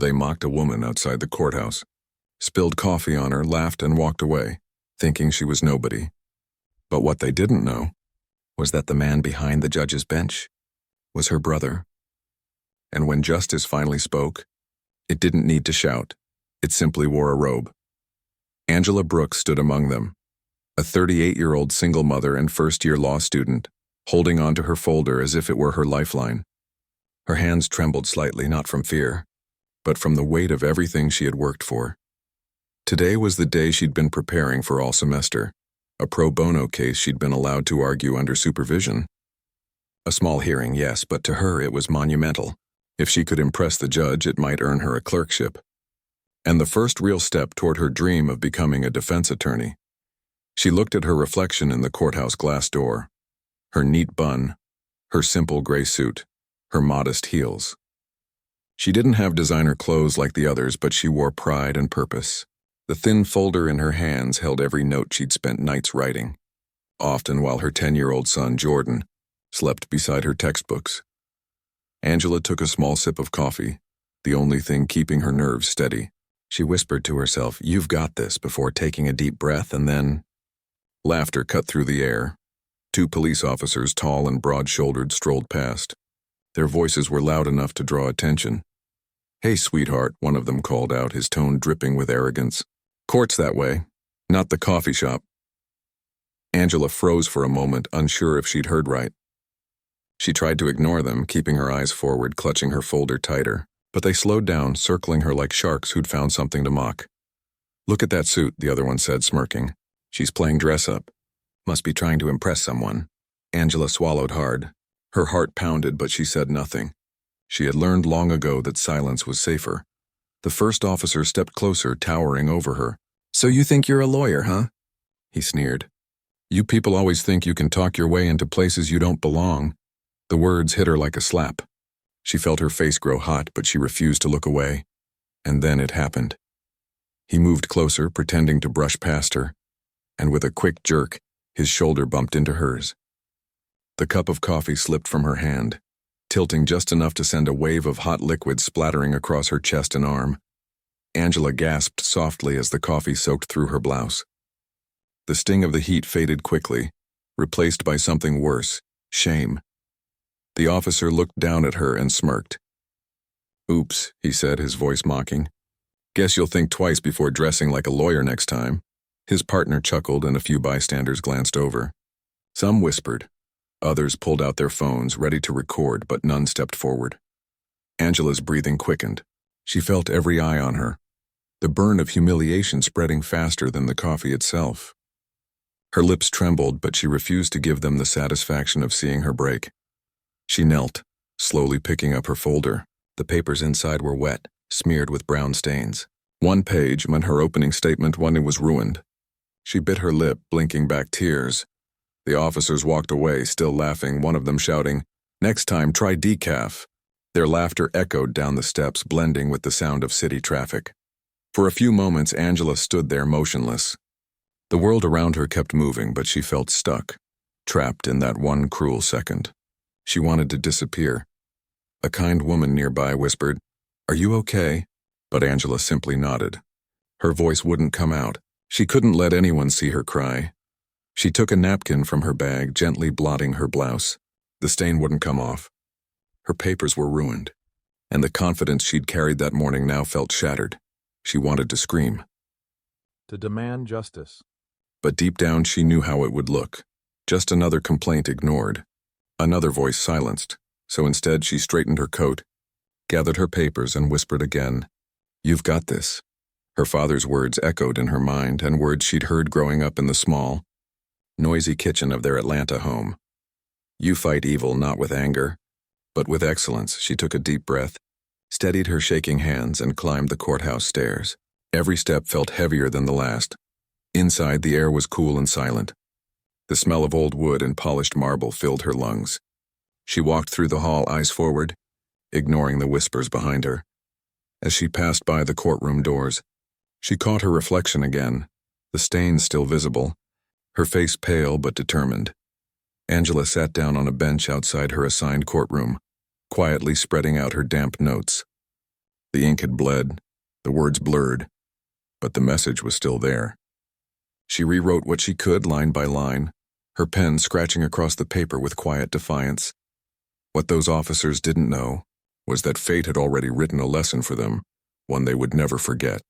They mocked a woman outside the courthouse, spilled coffee on her, laughed, and walked away, thinking she was nobody. But what they didn't know was that the man behind the judge's bench was her brother. And when justice finally spoke, it didn't need to shout. It simply wore a robe. Angela Brooks stood among them, a 38-year-old single mother and first-year law student, holding onto her folder as if it were her lifeline. Her hands trembled slightly, not from fear, but from the weight of everything she had worked for. Today was the day she'd been preparing for all semester, a pro bono case she'd been allowed to argue under supervision. A small hearing, yes, but to her it was monumental. If she could impress the judge, it might earn her a clerkship. And the first real step toward her dream of becoming a defense attorney. She looked at her reflection in the courthouse glass door. Her neat bun, her simple gray suit, her modest heels. She didn't have designer clothes like the others, but she wore pride and purpose. The thin folder in her hands held every note she'd spent nights writing, often while her 10-year-old son, Jordan, slept beside her textbooks. Angela took a small sip of coffee, the only thing keeping her nerves steady. She whispered to herself, "You've got this," before taking a deep breath, and then laughter cut through the air. Two police officers, tall and broad-shouldered, strolled past. Their voices were loud enough to draw attention. "Hey, sweetheart," one of them called out, his tone dripping with arrogance. "Court's that way, not the coffee shop." Angela froze for a moment, unsure if she'd heard right. She tried to ignore them, keeping her eyes forward, clutching her folder tighter. But they slowed down, circling her like sharks who'd found something to mock. "Look at that suit," the other one said, smirking. "She's playing dress-up. Must be trying to impress someone." Angela swallowed hard. Her heart pounded, but she said nothing. She had learned long ago that silence was safer. The first officer stepped closer, towering over her. "So you think you're a lawyer, huh?" He sneered. "You people always think you can talk your way into places you don't belong." The words hit her like a slap. She felt her face grow hot, but she refused to look away. And then it happened. He moved closer, pretending to brush past her, and with a quick jerk, his shoulder bumped into hers. The cup of coffee slipped from her hand, tilting just enough to send a wave of hot liquid splattering across her chest and arm. Angela gasped softly as the coffee soaked through her blouse. The sting of the heat faded quickly, replaced by something worse, shame. The officer looked down at her and smirked. "Oops," he said, his voice mocking. "Guess you'll think twice before dressing like a lawyer next time." His partner chuckled and a few bystanders glanced over. Some whispered. Others pulled out their phones, ready to record, but none stepped forward. Angela's breathing quickened. She felt every eye on her, the burn of humiliation spreading faster than the coffee itself. Her lips trembled, but she refused to give them the satisfaction of seeing her break. She knelt, slowly picking up her folder. The papers inside were wet, smeared with brown stains. One page meant her opening statement, one it was ruined. She bit her lip, blinking back tears. The officers walked away, still laughing, one of them shouting, "Next time, try decaf." Their laughter echoed down the steps, blending with the sound of city traffic. For a few moments, Angela stood there motionless. The world around her kept moving, but she felt stuck, trapped in that one cruel second. She wanted to disappear. A kind woman nearby whispered, "Are you okay?" But Angela simply nodded. Her voice wouldn't come out. She couldn't let anyone see her cry. She took a napkin from her bag, gently blotting her blouse. The stain wouldn't come off. Her papers were ruined, and the confidence she'd carried that morning now felt shattered. She wanted to scream, to demand justice. But deep down she knew how it would look. Just another complaint ignored. Another voice silenced, so instead she straightened her coat, gathered her papers, and whispered again, "You've got this." Her father's words echoed in her mind, and words she'd heard growing up in the small, noisy kitchen of their Atlanta home. You fight evil not with anger, but with excellence. She took a deep breath, steadied her shaking hands, and climbed the courthouse stairs. Every step felt heavier than the last. Inside, the air was cool and silent. The smell of old wood and polished marble filled her lungs. She walked through the hall, eyes forward, ignoring the whispers behind her. As she passed by the courtroom doors, she caught her reflection again, the stains still visible, her face pale but determined. Angela sat down on a bench outside her assigned courtroom, quietly spreading out her damp notes. The ink had bled, the words blurred, but the message was still there. She rewrote what she could line by line, her pen scratching across the paper with quiet defiance. What those officers didn't know was that fate had already written a lesson for them, one they would never forget.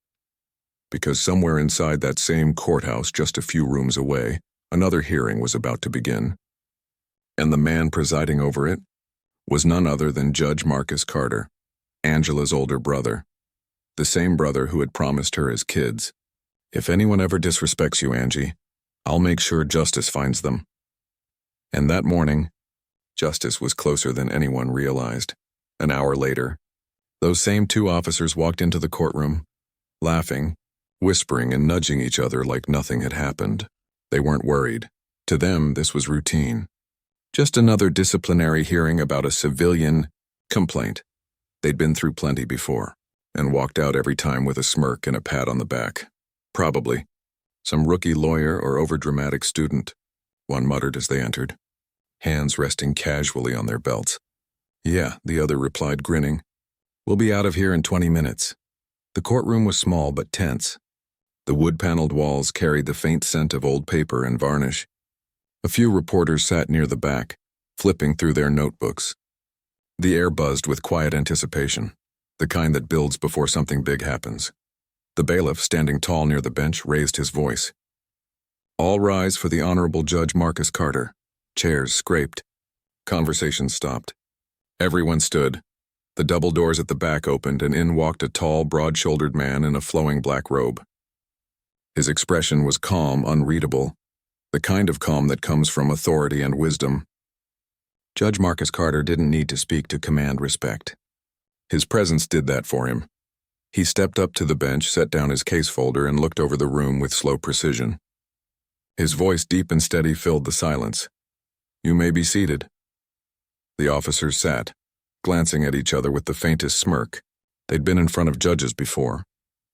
Because somewhere inside that same courthouse just a few rooms away, another hearing was about to begin. And the man presiding over it was none other than Judge Marcus Carter, Angela's older brother, the same brother who had promised her as kids, "If anyone ever disrespects you, Angie, I'll make sure justice finds them." And that morning, justice was closer than anyone realized. An hour later, those same two officers walked into the courtroom, laughing, whispering and nudging each other like nothing had happened. They weren't worried. To them, this was routine. Just another disciplinary hearing about a civilian complaint. They'd been through plenty before, and walked out every time with a smirk and a pat on the back. Probably some rookie lawyer or overdramatic student, one muttered as they entered, hands resting casually on their belts. "Yeah," the other replied, grinning. "We'll be out of here in 20 minutes. The courtroom was small but tense. The wood-paneled walls carried the faint scent of old paper and varnish. A few reporters sat near the back, flipping through their notebooks. The air buzzed with quiet anticipation, the kind that builds before something big happens. The bailiff, standing tall near the bench, raised his voice. "All rise for the Honorable Judge Marcus Carter." Chairs scraped. Conversation stopped. Everyone stood. The double doors at the back opened, and in walked a tall, broad-shouldered man in a flowing black robe. His expression was calm, unreadable, the kind of calm that comes from authority and wisdom. Judge Marcus Carter didn't need to speak to command respect. His presence did that for him. He stepped up to the bench, set down his case folder, and looked over the room with slow precision. His voice, deep and steady, filled the silence. "You may be seated." The officers sat, glancing at each other with the faintest smirk. They'd been in front of judges before.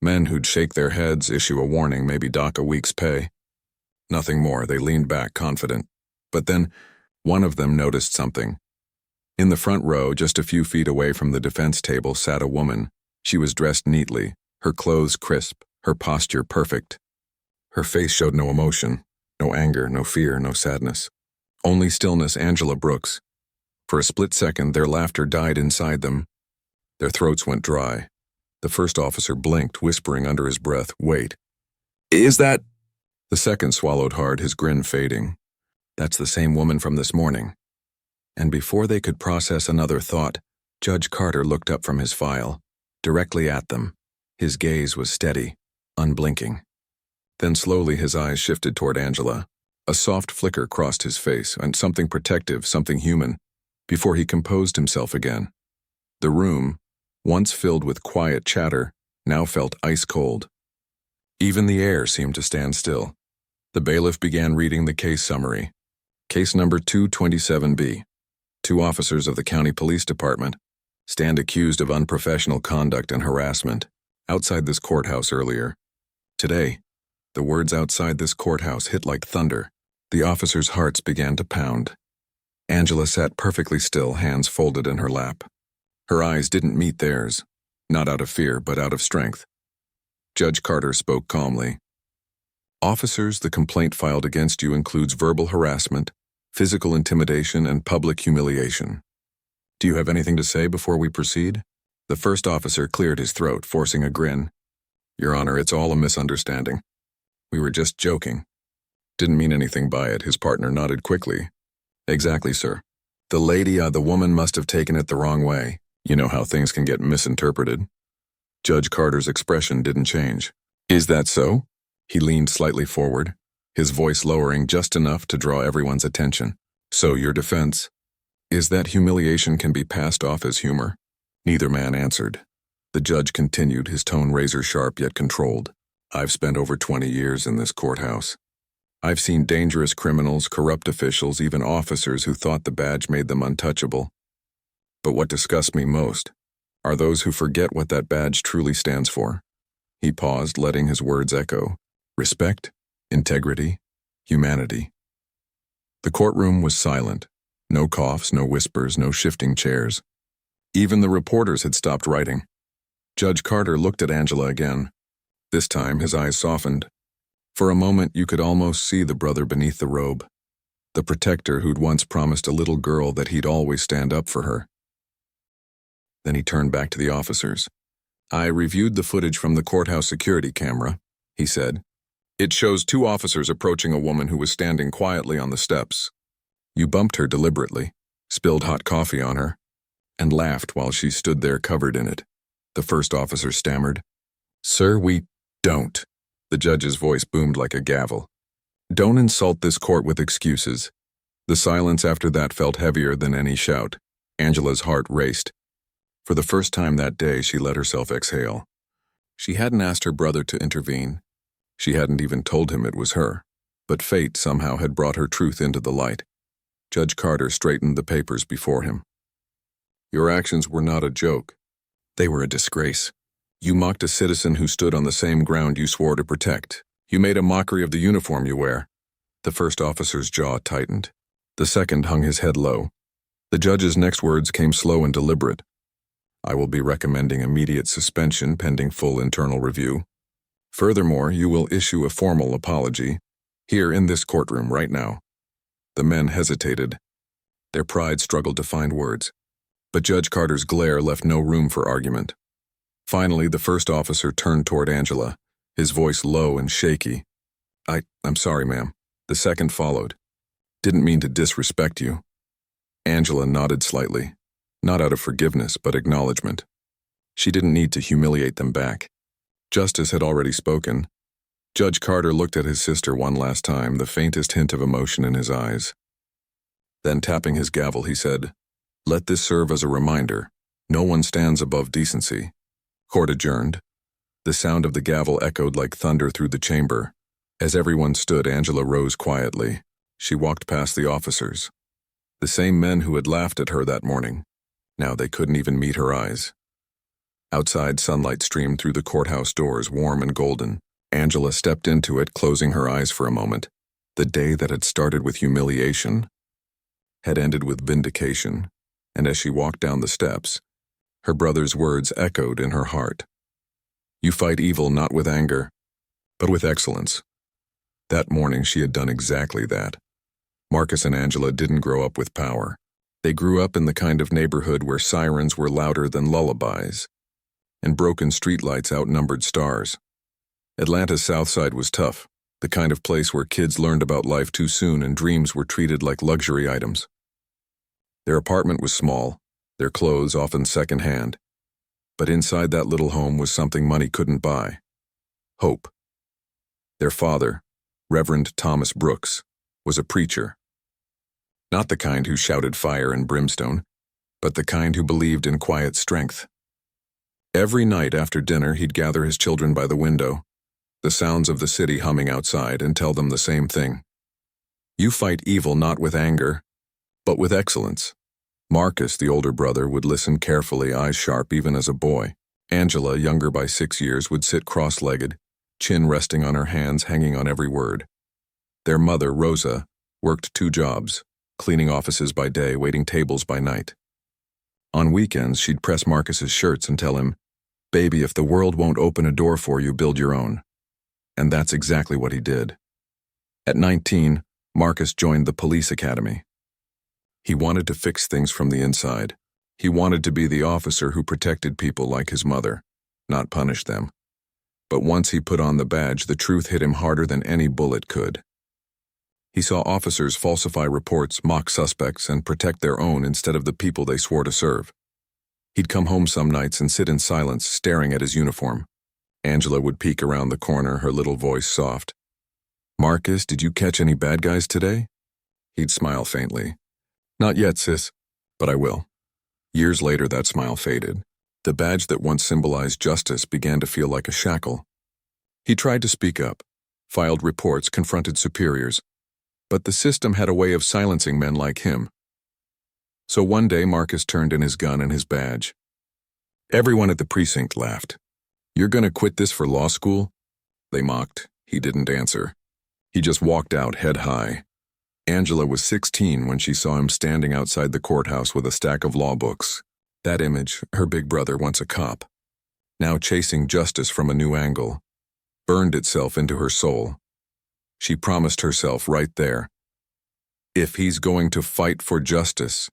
Men who'd shake their heads, issue a warning, maybe dock a week's pay. Nothing more. They leaned back, confident. But then, one of them noticed something. In the front row, just a few feet away from the defense table, sat a woman. She was dressed neatly, her clothes crisp, her posture perfect. Her face showed no emotion, no anger, no fear, no sadness. Only stillness. Angela Brooks. For a split second, their laughter died inside them. Their throats went dry. The first officer blinked, whispering under his breath, "Wait. Is that—" The second swallowed hard, his grin fading. "That's the same woman from this morning." And before they could process another thought, Judge Carter looked up from his file, directly at them. His gaze was steady, unblinking. Then slowly his eyes shifted toward Angela. A soft flicker crossed his face, and something protective, something human, before he composed himself again. The room, once filled with quiet chatter, now felt ice-cold. Even the air seemed to stand still. The bailiff began reading the case summary. Case number 227B. Two officers of the county police department stand accused of unprofessional conduct and harassment outside this courthouse earlier. Today, the words "outside this courthouse" hit like thunder. The officers' hearts began to pound. Angela sat perfectly still, hands folded in her lap. Her eyes didn't meet theirs, not out of fear, but out of strength. Judge Carter spoke calmly. "Officers, the complaint filed against you includes verbal harassment, physical intimidation, and public humiliation. Do you have anything to say before we proceed?" The first officer cleared his throat, forcing a grin. "Your Honor, it's all a misunderstanding. We were just joking." "Didn't mean anything by it," his partner nodded quickly. "Exactly, sir. The woman must have taken it the wrong way. You know how things can get misinterpreted." Judge Carter's expression didn't change. "Is that so?" He leaned slightly forward, his voice lowering just enough to draw everyone's attention. "So your defense is that humiliation can be passed off as humor?" Neither man answered. The judge continued, his tone razor-sharp yet controlled. "I've spent over 20 years in this courthouse. I've seen dangerous criminals, corrupt officials, even officers who thought the badge made them untouchable. But what disgusts me most are those who forget what that badge truly stands for." He paused, letting his words echo. Respect, integrity, humanity. The courtroom was silent. No coughs, no whispers, no shifting chairs. Even the reporters had stopped writing. Judge Carter looked at Angela again. This time, his eyes softened. For a moment, you could almost see the brother beneath the robe, the protector who'd once promised a little girl that he'd always stand up for her. Then he turned back to the officers. "I reviewed the footage from the courthouse security camera," he said. "It shows two officers approaching a woman who was standing quietly on the steps. You bumped her deliberately, spilled hot coffee on her, and laughed while she stood there covered in it." The first officer stammered. "Sir, we don't." The judge's voice boomed like a gavel. "Don't insult this court with excuses." The silence after that felt heavier than any shout. Angela's heart raced. For the first time that day, she let herself exhale. She hadn't asked her brother to intervene. She hadn't even told him it was her. But fate somehow had brought her truth into the light. Judge Carter straightened the papers before him. "Your actions were not a joke. They were a disgrace. You mocked a citizen who stood on the same ground you swore to protect. You made a mockery of the uniform you wear." The first officer's jaw tightened. The second hung his head low. The judge's next words came slow and deliberate. "I will be recommending immediate suspension pending full internal review. Furthermore, you will issue a formal apology, here in this courtroom right now." The men hesitated. Their pride struggled to find words. But Judge Carter's glare left no room for argument. Finally, the first officer turned toward Angela, his voice low and shaky. I'm sorry, ma'am." The second followed. "Didn't mean to disrespect you." Angela nodded slightly, not out of forgiveness, but acknowledgement. She didn't need to humiliate them back. Justice had already spoken. Judge Carter looked at his sister one last time, the faintest hint of emotion in his eyes. Then, tapping his gavel, he said, "Let this serve as a reminder. No one stands above decency." Court adjourned. The sound of the gavel echoed like thunder through the chamber. As everyone stood, Angela rose quietly. She walked past the officers. The same men who had laughed at her that morning. Now they couldn't even meet her eyes. Outside, sunlight streamed through the courthouse doors, warm and golden. Angela stepped into it, closing her eyes for a moment. The day that had started with humiliation had ended with vindication, and as she walked down the steps, her brother's words echoed in her heart. "You fight evil not with anger, but with excellence." That morning she had done exactly that. Marcus and Angela didn't grow up with power. They grew up in the kind of neighborhood where sirens were louder than lullabies, and broken streetlights outnumbered stars. Atlanta's South Side was tough, the kind of place where kids learned about life too soon and dreams were treated like luxury items. Their apartment was small, their clothes often secondhand, but inside that little home was something money couldn't buy: hope. Their father, Reverend Thomas Brooks, was a preacher. Not the kind who shouted fire and brimstone, but the kind who believed in quiet strength. Every night after dinner, he'd gather his children by the window, the sounds of the city humming outside, and tell them the same thing. "You fight evil not with anger, but with excellence." Marcus, the older brother, would listen carefully, eyes sharp even as a boy. Angela, younger by 6 years, would sit cross-legged, chin resting on her hands, hanging on every word. Their mother, Rosa, worked 2 jobs, cleaning offices by day, waiting tables by night. On weekends, she'd press Marcus's shirts and tell him, "Baby, if the world won't open a door for you, build your own." And that's exactly what he did. At 19, Marcus joined the police academy. He wanted to fix things from the inside. He wanted to be the officer who protected people like his mother, not punish them. But once he put on the badge, the truth hit him harder than any bullet could. He saw officers falsify reports, mock suspects, and protect their own instead of the people they swore to serve. He'd come home some nights and sit in silence, staring at his uniform. Angela would peek around the corner, her little voice soft. "Marcus, did you catch any bad guys today?" He'd smile faintly. "Not yet, sis, but I will." Years later, that smile faded. The badge that once symbolized justice began to feel like a shackle. He tried to speak up, filed reports, confronted superiors, but the system had a way of silencing men like him. So one day, Marcus turned in his gun and his badge. Everyone at the precinct laughed. "You're gonna quit this for law school?" They mocked. He didn't answer. He just walked out, head high. Angela was 16 when she saw him standing outside the courthouse with a stack of law books. That image, her big brother, once a cop. now chasing justice from a new angle, burned itself into her soul. She promised herself right there, if he's going to fight for justice,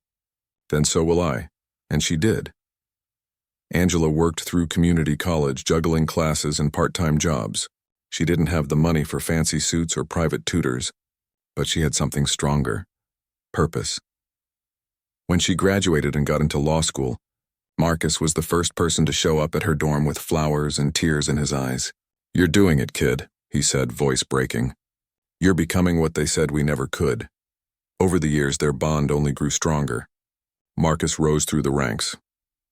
then so will I, and she did. Angela worked through community college, juggling classes and part-time jobs. She didn't have the money for fancy suits or private tutors, but she had something stronger: purpose. When she graduated and got into law school, Marcus was the first person to show up at her dorm with flowers and tears in his eyes. "You're doing it, kid," he said, voice breaking. "You're becoming what they said we never could." Over the years, their bond only grew stronger. Marcus rose through the ranks,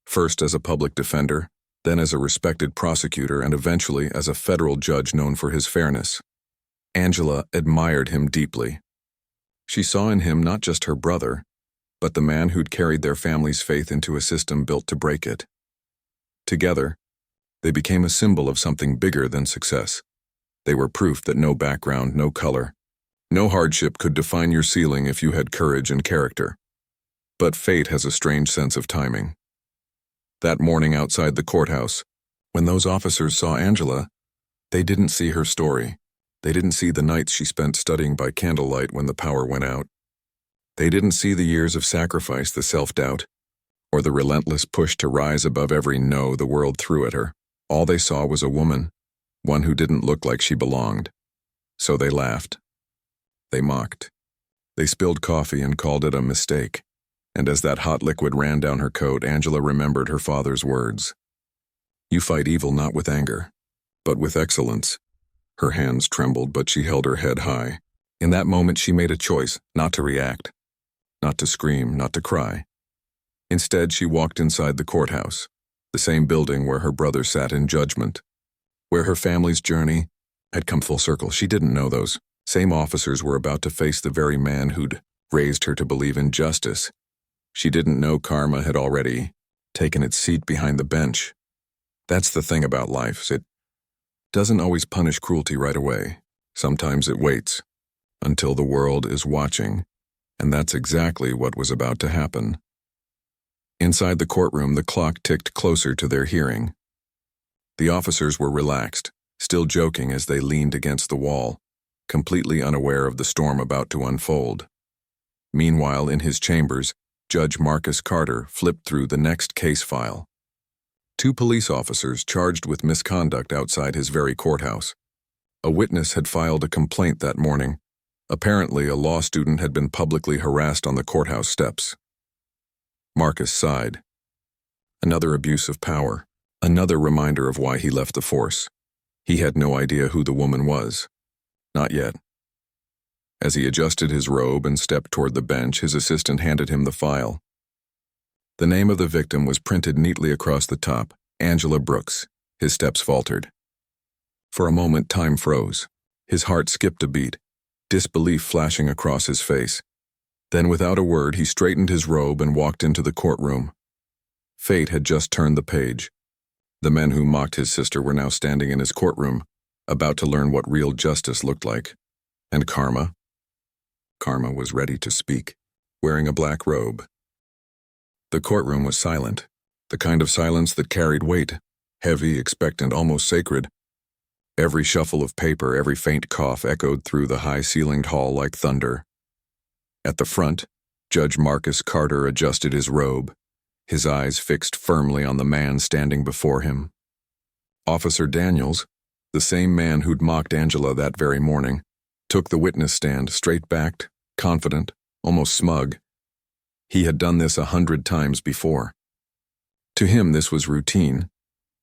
first as a public defender, then as a respected prosecutor, and eventually as a federal judge known for his fairness. Angela admired him deeply. She saw in him not just her brother, but the man who'd carried their family's faith into a system built to break it. Together, they became a symbol of something bigger than success. They were proof that no background, no color, no hardship could define your ceiling if you had courage and character. But fate has a strange sense of timing. That morning outside the courthouse, when those officers saw Angela, they didn't see her story. They didn't see the nights she spent studying by candlelight when the power went out. They didn't see the years of sacrifice, the self-doubt, or the relentless push to rise above every no the world threw at her. All they saw was a woman, one who didn't look like she belonged. So they laughed. They mocked. They spilled coffee and called it a mistake. And as that hot liquid ran down her coat, Angela remembered her father's words. "You fight evil not with anger, but with excellence." Her hands trembled, but she held her head high. In that moment, she made a choice not to react, not to scream, not to cry. Instead, she walked inside the courthouse, the same building where her brother sat in judgment, where her family's journey had come full circle. She didn't know those same officers were about to face the very man who'd raised her to believe in justice. She didn't know karma had already taken its seat behind the bench. That's the thing about life. It doesn't always punish cruelty right away. Sometimes it waits until the world is watching, and that's exactly what was about to happen. Inside the courtroom, the clock ticked closer to their hearing. The officers were relaxed, still joking as they leaned against the wall, completely unaware of the storm about to unfold. Meanwhile, in his chambers, Judge Marcus Carter flipped through the next case file. 2 police officers charged with misconduct outside his very courthouse. A witness had filed a complaint that morning. Apparently, a law student had been publicly harassed on the courthouse steps. Marcus sighed. Another abuse of power, another reminder of why he left the force. He had no idea who the woman was. Not yet. As he adjusted his robe and stepped toward the bench, his assistant handed him the file. The name of the victim was printed neatly across the top: Angela Brooks. His steps faltered. For a moment, time froze. His heart skipped a beat, disbelief flashing across his face. Then, without a word, he straightened his robe and walked into the courtroom. Fate had just turned the page. The men who mocked his sister were now standing in his courtroom, about to learn what real justice looked like. And karma? Karma was ready to speak, wearing a black robe. The courtroom was silent, the kind of silence that carried weight, heavy, expectant, almost sacred. Every shuffle of paper, every faint cough echoed through the high-ceilinged hall like thunder. At the front, Judge Marcus Carter adjusted his robe, his eyes fixed firmly on the man standing before him. Officer Daniels, the same man who'd mocked Angela that very morning, took the witness stand, straight-backed, confident, almost smug. He had done this 100 times before. To him, this was routine.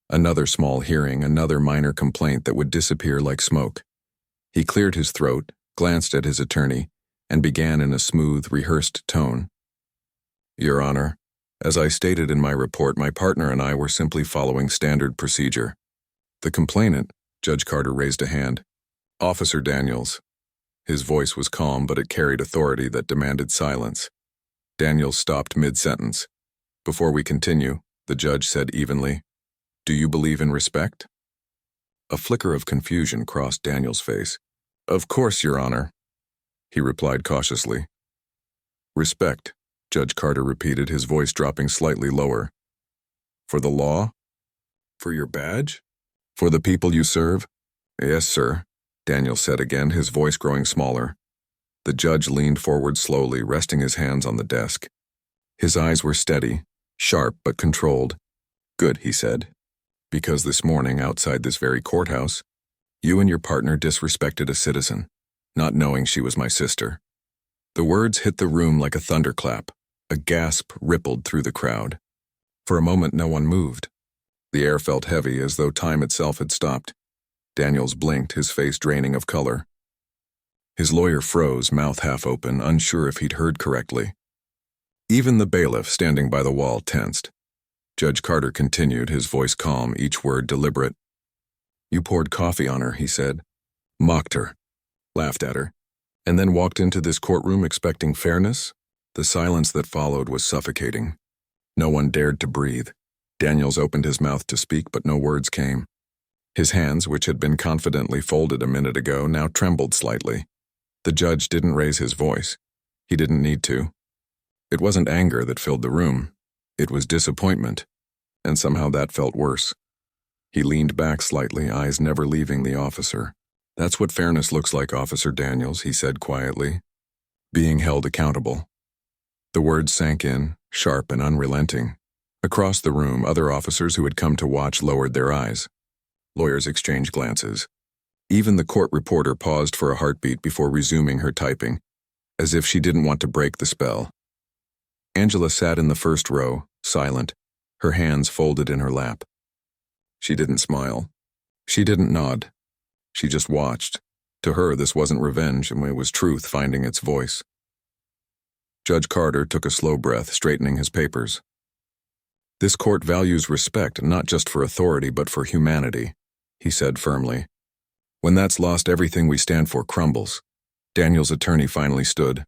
Another small hearing, another minor complaint that would disappear like smoke. He cleared his throat, glanced at his attorney, and began in a smooth, rehearsed tone. "Your Honor, as I stated in my report, my partner and I were simply following standard procedure." The complainant, Judge Carter raised a hand. "Officer Daniels." His voice was calm, but it carried authority that demanded silence. Daniels stopped mid-sentence. "Before we continue," the judge said evenly, "do you believe in respect?" A flicker of confusion crossed Daniels' face. "Of course, Your Honor," he replied cautiously. "Respect," Judge Carter repeated, his voice dropping slightly lower. "For the law?" For your badge? For the people you serve? Yes, sir, Daniel said again, his voice growing smaller. The judge leaned forward slowly, resting his hands on the desk. His eyes were steady, sharp but controlled. Good, he said. Because this morning, outside this very courthouse, you and your partner disrespected a citizen, not knowing she was my sister. The words hit the room like a thunderclap. A gasp rippled through the crowd. For a moment, no one moved. The air felt heavy, as though time itself had stopped. Daniels blinked, his face draining of color. His lawyer froze, mouth half open, unsure if he'd heard correctly. Even the bailiff, standing by the wall, tensed. Judge Carter continued, his voice calm, each word deliberate. You poured coffee on her, he said. Mocked her. Laughed at her. And then walked into this courtroom expecting fairness? The silence that followed was suffocating. No one dared to breathe. Daniels opened his mouth to speak, but no words came. His hands, which had been confidently folded a minute ago, now trembled slightly. The judge didn't raise his voice. He didn't need to. It wasn't anger that filled the room. It was disappointment, and somehow that felt worse. He leaned back slightly, eyes never leaving the officer. That's what fairness looks like, Officer Daniels, he said quietly. Being held accountable. The words sank in, sharp and unrelenting. Across the room, other officers who had come to watch lowered their eyes. Lawyers exchanged glances. Even the court reporter paused for a heartbeat before resuming her typing, as if she didn't want to break the spell. Angela sat in the first row, silent, her hands folded in her lap. She didn't smile. She didn't nod. She just watched. To her, this wasn't revenge, and it was truth finding its voice. Judge Carter took a slow breath, straightening his papers. This court values respect, not just for authority, but for humanity, he said firmly. When that's lost, everything we stand for crumbles. Daniel's attorney finally stood.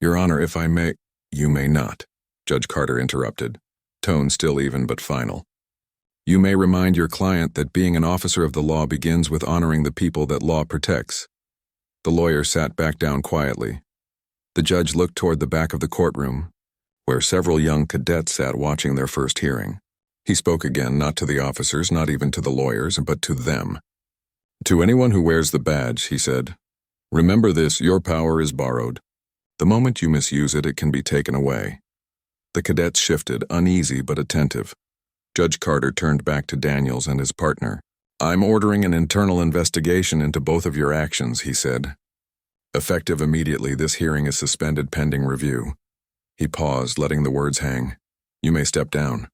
Your Honor, if I may— You may not, Judge Carter interrupted, tone still even but final. You may remind your client that being an officer of the law begins with honoring the people that law protects. The lawyer sat back down quietly. The judge looked toward the back of the courtroom, where several young cadets sat watching their first hearing. He spoke again, not to the officers, not even to the lawyers, but to them. To anyone who wears the badge, he said, remember this, your power is borrowed. The moment you misuse it, it can be taken away. The cadets shifted, uneasy but attentive. Judge Carter turned back to Daniels and his partner. I'm ordering an internal investigation into both of your actions, he said. Effective immediately, this hearing is suspended pending review. He paused, letting the words hang. You may step down.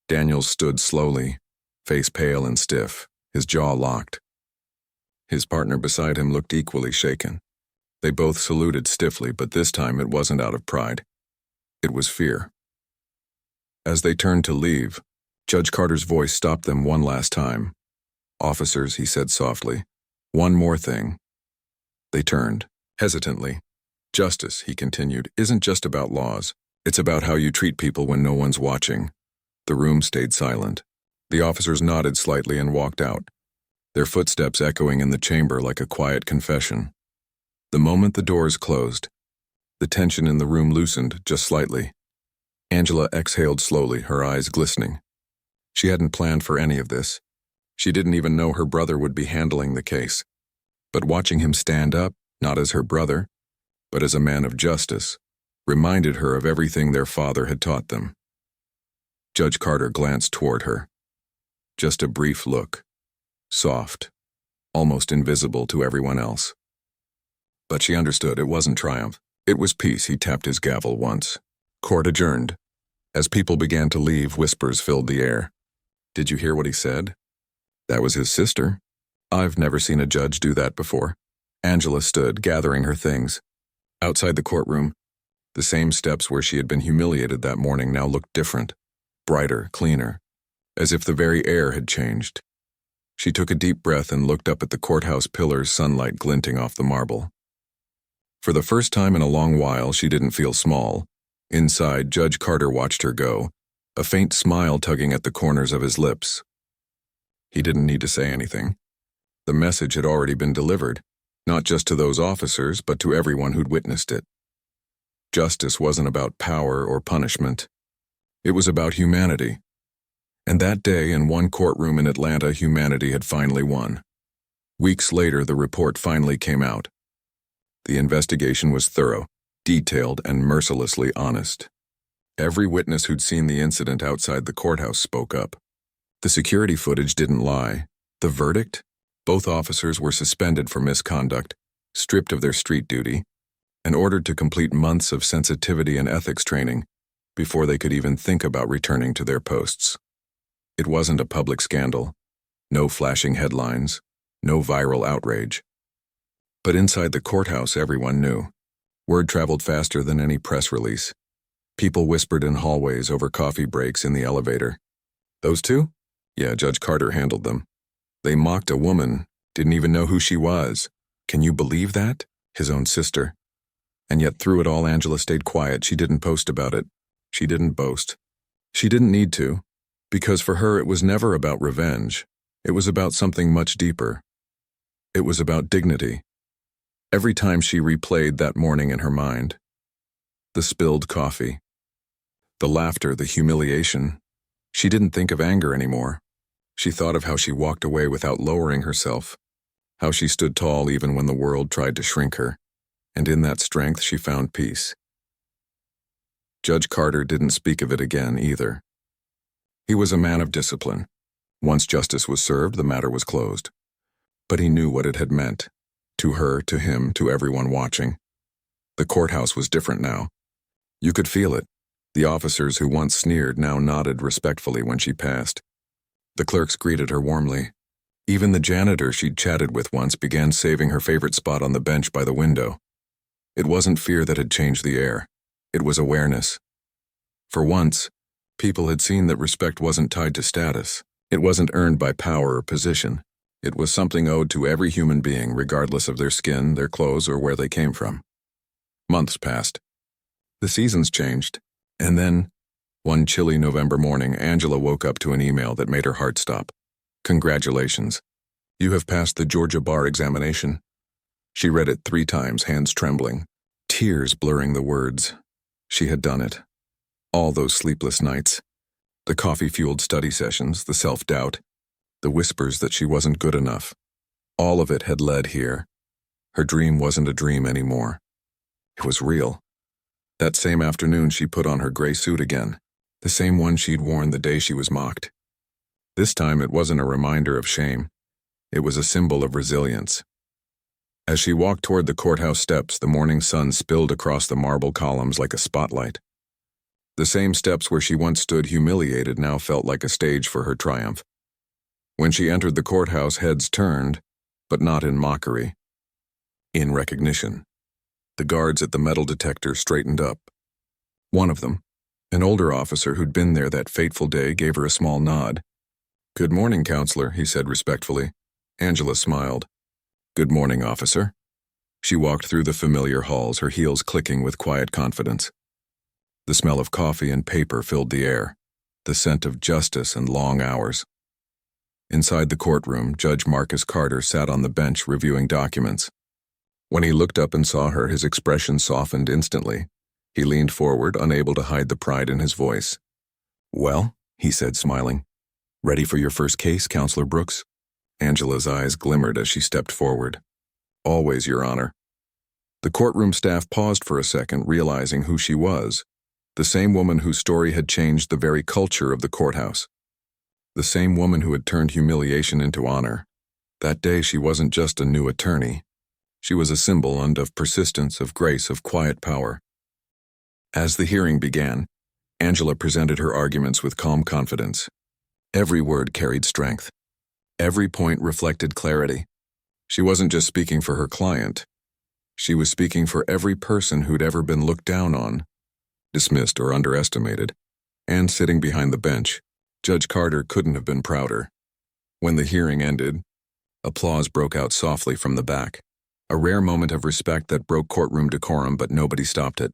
Daniels stood slowly, face pale and stiff, his jaw locked. His partner beside him looked equally shaken. They both saluted stiffly, but this time it wasn't out of pride. It was fear. As they turned to leave, Judge Carter's voice stopped them one last time. Officers, he said softly, one more thing. They turned, hesitantly. Justice, he continued, isn't just about laws. It's about how you treat people when no one's watching. The room stayed silent. The officers nodded slightly and walked out, their footsteps echoing in the chamber like a quiet confession. The moment the doors closed, the tension in the room loosened just slightly. Angela exhaled slowly, her eyes glistening. She hadn't planned for any of this. She didn't even know her brother would be handling the case. But watching him stand up, not as her brother, but as a man of justice, reminded her of everything their father had taught them. Judge Carter glanced toward her. Just a brief look. Soft, almost invisible to everyone else. But she understood it wasn't triumph. It was peace. He tapped his gavel once. Court adjourned. As people began to leave, whispers filled the air. Did you hear what he said? That was his sister. I've never seen a judge do that before. Angela stood, gathering her things. Outside the courtroom, the same steps where she had been humiliated that morning now looked different, brighter, cleaner, as if the very air had changed. She took a deep breath and looked up at the courthouse pillars, sunlight glinting off the marble. For the first time in a long while, she didn't feel small. Inside, Judge Carter watched her go, a faint smile tugging at the corners of his lips. He didn't need to say anything. The message had already been delivered, not just to those officers, but to everyone who'd witnessed it. Justice wasn't about power or punishment. It was about humanity. And that day, in one courtroom in Atlanta, humanity had finally won. Weeks later, the report finally came out. The investigation was thorough, detailed, and mercilessly honest. Every witness who'd seen the incident outside the courthouse spoke up. The security footage didn't lie. The verdict? Both officers were suspended for misconduct, stripped of their street duty, and ordered to complete months of sensitivity and ethics training before they could even think about returning to their posts. It wasn't a public scandal, no flashing headlines, no viral outrage. But inside the courthouse, everyone knew. Word traveled faster than any press release. People whispered in hallways over coffee breaks in the elevator. Those two? Yeah, Judge Carter handled them. They mocked a woman, didn't even know who she was. Can you believe that? His own sister. And yet through it all, Angela stayed quiet. She didn't post about it. She didn't boast. She didn't need to, because for her it was never about revenge. It was about something much deeper. It was about dignity. Every time she replayed that morning in her mind, the spilled coffee, the laughter, the humiliation, she didn't think of anger anymore. She thought of how she walked away without lowering herself, how she stood tall even when the world tried to shrink her, and in that strength she found peace. Judge Carter didn't speak of it again either. He was a man of discipline. Once justice was served, the matter was closed. But he knew what it had meant. To her, to him, to everyone watching. The courthouse was different now. You could feel it. The officers who once sneered now nodded respectfully when she passed. The clerks greeted her warmly. Even the janitor she'd chatted with once began saving her favorite spot on the bench by the window. It wasn't fear that had changed the air. It was awareness. For once, people had seen that respect wasn't tied to status. It wasn't earned by power or position. It was something owed to every human being, regardless of their skin, their clothes, or where they came from. Months passed. The seasons changed. And then, one chilly November morning, Angela woke up to an email that made her heart stop. Congratulations. You have passed the Georgia bar examination. She read it 3 times, hands trembling, tears blurring the words. She had done it. All those sleepless nights. The coffee-fueled study sessions, the self-doubt, the whispers that she wasn't good enough. All of it had led here. Her dream wasn't a dream anymore. It was real. That same afternoon, she put on her gray suit again, the same one she'd worn the day she was mocked. This time, it wasn't a reminder of shame. It was a symbol of resilience. As she walked toward the courthouse steps, the morning sun spilled across the marble columns like a spotlight. The same steps where she once stood humiliated now felt like a stage for her triumph. When she entered the courthouse, heads turned, but not in mockery. In recognition. The guards at the metal detector straightened up. One of them, an older officer who'd been there that fateful day, gave her a small nod. "Good morning, counselor," he said respectfully. Angela smiled. "Good morning, officer." She walked through the familiar halls, her heels clicking with quiet confidence. The smell of coffee and paper filled the air, the scent of justice and long hours. Inside the courtroom, Judge Marcus Carter sat on the bench reviewing documents. When he looked up and saw her, his expression softened instantly. He leaned forward, unable to hide the pride in his voice. "Well," he said, smiling. "Ready for your first case, Counselor Brooks?" Angela's eyes glimmered as she stepped forward. "Always, Your Honor." The courtroom staff paused for a second, realizing who she was. The same woman whose story had changed the very culture of the courthouse. The same woman who had turned humiliation into honor. That day, she wasn't just a new attorney. She was a symbol of persistence, of grace, of quiet power. As the hearing began, Angela presented her arguments with calm confidence. Every word carried strength. Every point reflected clarity. She wasn't just speaking for her client. She was speaking for every person who'd ever been looked down on, dismissed or underestimated. And sitting behind the bench, Judge Carter couldn't have been prouder. When the hearing ended, applause broke out softly from the back. A rare moment of respect that broke courtroom decorum, but nobody stopped it.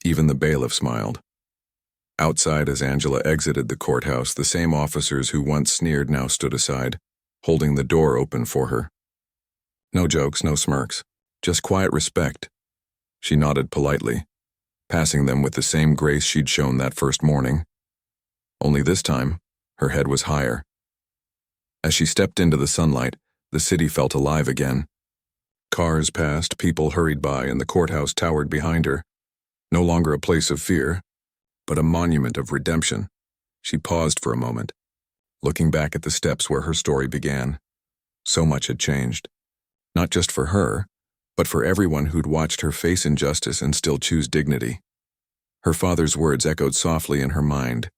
Even the bailiff smiled. Outside, as Angela exited the courthouse, the same officers who once sneered now stood aside, holding the door open for her. No jokes, no smirks, just quiet respect. She nodded politely, passing them with the same grace she'd shown that first morning. Only this time, Her head was higher. As she stepped into the sunlight, the city felt alive again. Cars passed, people hurried by, and the courthouse towered behind her. No longer a place of fear, but a monument of redemption. She paused for a moment, looking back at the steps where her story began. So much had changed. Not just for her, but for everyone who'd watched her face injustice and still choose dignity. Her father's words echoed softly in her mind.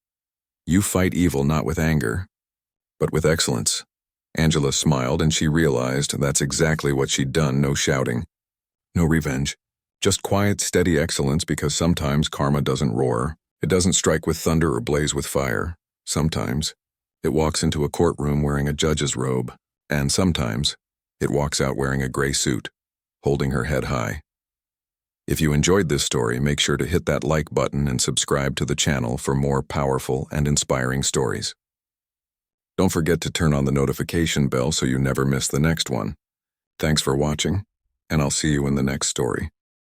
"You fight evil not with anger, but with excellence." Angela smiled, and she realized that's exactly what she'd done. No shouting, no revenge, just quiet, steady excellence, because sometimes karma doesn't roar. It doesn't strike with thunder or blaze with fire. Sometimes it walks into a courtroom wearing a judge's robe, and sometimes it walks out wearing a gray suit, holding her head high. If you enjoyed this story, make sure to hit that like button and subscribe to the channel for more powerful and inspiring stories. Don't forget to turn on the notification bell so you never miss the next one. Thanks for watching, and I'll see you in the next story.